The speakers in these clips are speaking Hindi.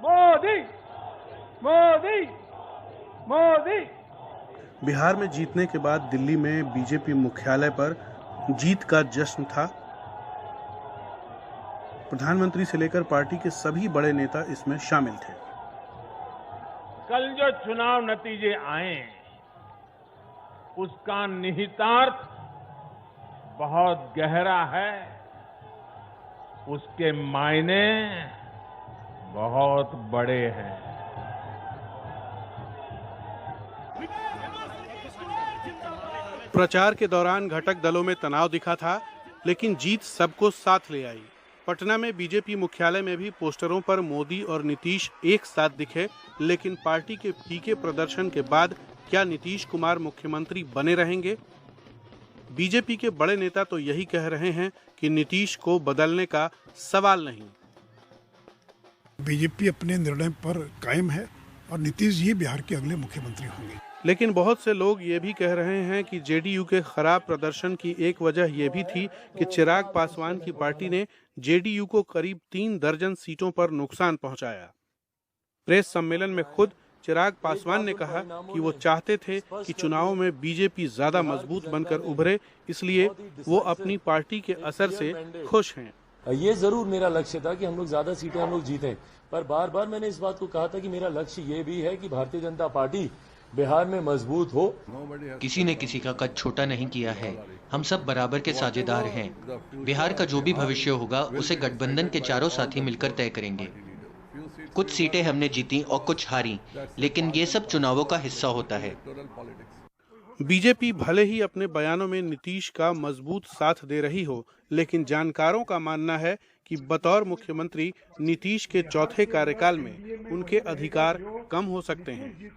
मोदी मोदी मोदी। बिहार में जीतने के बाद दिल्ली में बीजेपी मुख्यालय पर जीत का जश्न था। प्रधानमंत्री से लेकर पार्टी के सभी बड़े नेता इसमें शामिल थे। कल जो चुनाव नतीजे आए उसका निहितार्थ बहुत गहरा है, उसके मायने बहुत बड़े हैं। प्रचार के दौरान घटक दलों में तनाव दिखा था, लेकिन जीत सबको साथ ले आई। पटना में बीजेपी मुख्यालय में भी पोस्टरों पर मोदी और नीतीश एक साथ दिखे, लेकिन पार्टी के फीके प्रदर्शन के बाद क्या नीतीश कुमार मुख्यमंत्री बने रहेंगे? बीजेपी के बड़े नेता तो यही कह रहे हैं कि नीतीश को बदलने का सवाल नहीं। बीजेपी अपने निर्णय पर कायम है और नीतीश जी बिहार के अगले मुख्यमंत्री होंगे। लेकिन बहुत से लोग ये भी कह रहे हैं कि जेडीयू के खराब प्रदर्शन की एक वजह यह भी थी कि चिराग पासवान की पार्टी ने जेडीयू को करीब 3 दर्जन सीटों पर नुकसान पहुंचाया। प्रेस सम्मेलन में खुद चिराग पासवान ने कहा कि वो चाहते थे कि चुनावों में बीजेपी ज्यादा मजबूत बनकर उभरे, इसलिए वो अपनी पार्टी के असर से खुश हैं। ये जरूर मेरा लक्ष्य था कि हम लोग ज्यादा सीटें हम लोग जीतें, पर बार बार मैंने इस बात को कहा था कि मेरा लक्ष्य ये भी है कि भारतीय जनता पार्टी बिहार में मजबूत हो। किसी ने किसी का कद छोटा नहीं किया है, हम सब बराबर के साझेदार हैं। बिहार का जो भी भविष्य होगा उसे गठबंधन के चारों साथी मिलकर तय करेंगे। कुछ सीटें हमने जीती और कुछ हारी, लेकिन ये सब चुनावों का हिस्सा होता है। बीजेपी भले ही अपने बयानों में नीतीश का मजबूत साथ दे रही हो, लेकिन जानकारों का मानना है कि बतौर मुख्यमंत्री नीतीश के चौथे कार्यकाल में उनके अधिकार कम हो सकते हैं।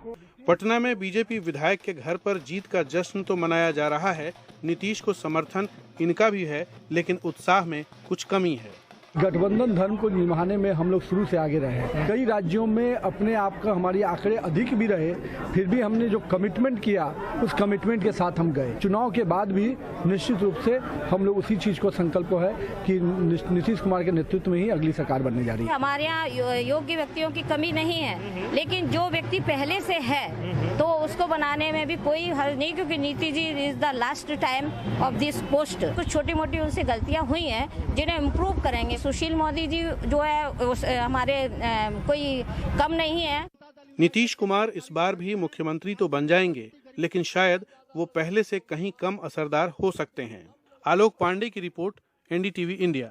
पटना में बीजेपी विधायक के घर पर जीत का जश्न तो मनाया जा रहा है, नीतीश को समर्थन इनका भी है, लेकिन उत्साह में कुछ कमी है। गठबंधन धर्म को निभाने में हम लोग शुरू से आगे रहे हैं। कई राज्यों में अपने आप का हमारे आंकड़े अधिक भी रहे, फिर भी हमने जो कमिटमेंट किया उस कमिटमेंट के साथ हम गए। चुनाव के बाद भी निश्चित रूप से हम लोग उसी चीज को संकल्प है कि नीतीश कुमार के नेतृत्व में ही अगली सरकार बनने जा रही है। हमारे यहाँ योग्य व्यक्तियों की कमी नहीं है, लेकिन जो व्यक्ति पहले से है तो उसको बनाने में भी कोई हर्ज नहीं, क्योंकि Nitish ji is the last time of this post. कुछ छोटी मोटी उनसे गलतियां हुई हैं जिन्हें इम्प्रूव करेंगे। सुशील मोदी जी जो है हमारे कोई कम नहीं है। नीतीश कुमार इस बार भी मुख्यमंत्री तो बन जाएंगे, लेकिन शायद वो पहले से कहीं कम असरदार हो सकते हैं। आलोक पांडे की रिपोर्ट, एनडीटीवी इंडिया।